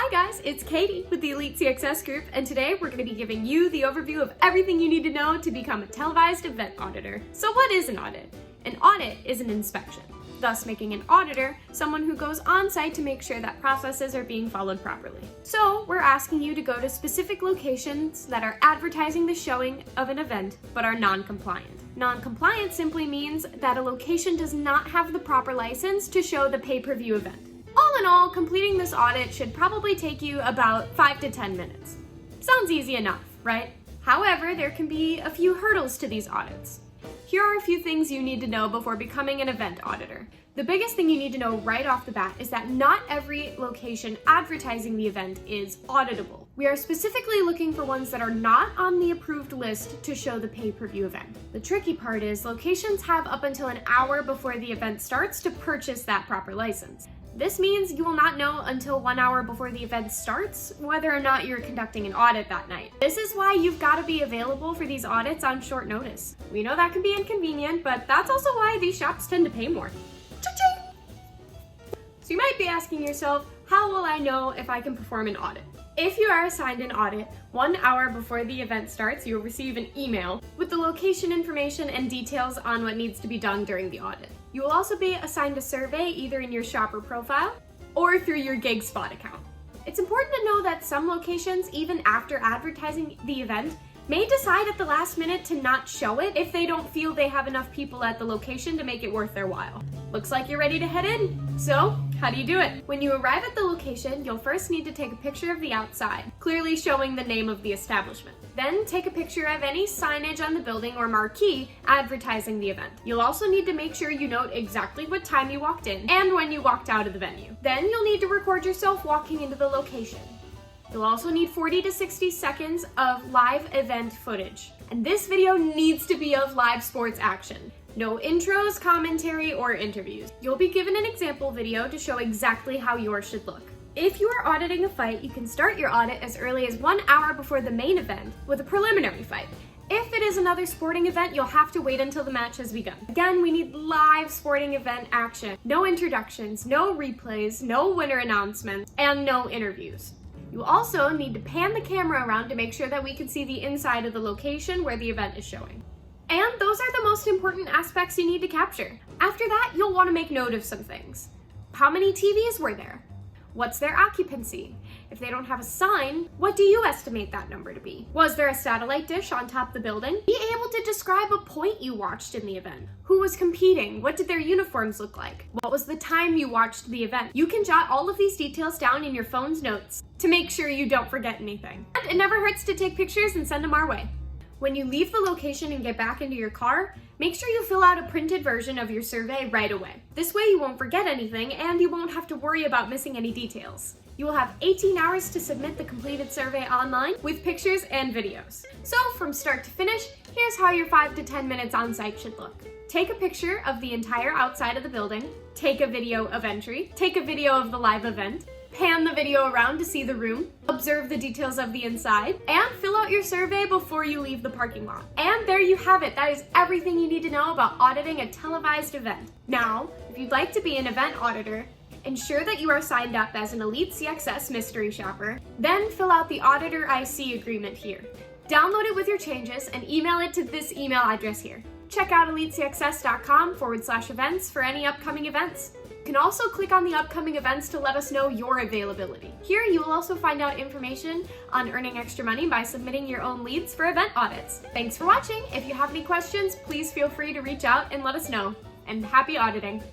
Hi guys, it's Katie with the Elite CXS group, and today we're going to be giving you the overview of everything you need to know to become a televised event auditor. So what is an audit? An audit is an inspection, thus making an auditor someone who goes on site to make sure that processes are being followed properly. So we're asking you to go to specific locations that are advertising the showing of an event but are non-compliant. Non-compliant simply means that a location does not have the proper license to show the pay-per-view event. All in all, completing this audit should probably take you about 5 to 10 minutes. Sounds easy enough, right? However, there can be a few hurdles to these audits. Here are a few things you need to know before becoming an event auditor. The biggest thing you need to know right off the bat is that not every location advertising the event is auditable. We are specifically looking for ones that are not on the approved list to show the pay-per-view event. The tricky part is locations have up until an hour before the event starts to purchase that proper license. This means you will not know until 1 hour before the event starts whether or not you're conducting an audit that night. This is why you've got to be available for these audits on short notice. We know that can be inconvenient, but that's also why these shops tend to pay more. Cha-ching! So you might be asking yourself, how will I know if I can perform an audit? If you are assigned an audit, 1 hour before the event starts, you'll receive an email with the location information and details on what needs to be done during the audit. You will also be assigned a survey either in your shopper profile or through your GigSpot account. It's important to know that some locations, even after advertising the event, may decide at the last minute to not show it if they don't feel they have enough people at the location to make it worth their while. Looks like you're ready to head in. So, how do you do it? When you arrive at the location, you'll first need to take a picture of the outside, clearly showing the name of the establishment. Then take a picture of any signage on the building or marquee advertising the event. You'll also need to make sure you note exactly what time you walked in and when you walked out of the venue. Then you'll need to record yourself walking into the location. You'll also need 40 to 60 seconds of live event footage. And this video needs to be of live sports action. No intros, commentary, or interviews. You'll be given an example video to show exactly how yours should look. If you are auditing a fight, you can start your audit as early as 1 hour before the main event with a preliminary fight. If it is another sporting event, you'll have to wait until the match has begun. Again, we need live sporting event action. No introductions, no replays, no winner announcements, and no interviews. You also need to pan the camera around to make sure that we can see the inside of the location where the event is showing. And those are the most important aspects you need to capture. After that, you'll want to make note of some things. How many TVs were there? What's their occupancy? If they don't have a sign, what do you estimate that number to be? Was there a satellite dish on top of the building? Be able to describe a point you watched in the event. Who was competing? What did their uniforms look like? What was the time you watched the event? You can jot all of these details down in your phone's notes to make sure you don't forget anything. And it never hurts to take pictures and send them our way. When you leave the location and get back into your car, make sure you fill out a printed version of your survey right away. This way you won't forget anything and you won't have to worry about missing any details. You will have 18 hours to submit the completed survey online with pictures and videos. So from start to finish, here's how your 5 to 10 minutes on site should look. Take a picture of the entire outside of the building, take a video of entry, take a video of the live event, pan the video around to see the room, observe the details of the inside, and fill out your survey before you leave the parking lot. And there you have it. That is everything you need to know about auditing a televised event. Now, if you'd like to be an event auditor, ensure that you are signed up as an Elite CXS mystery shopper, then fill out the Auditor IC agreement here. Download it with your changes and email it to this email address here. Check out elitecxs.com/events for any upcoming events. You can also click on the upcoming events to let us know your availability. Here you will also find out information on earning extra money by submitting your own leads for event audits. Thanks for watching. If you have any questions, please feel free to reach out and let us know. And happy auditing!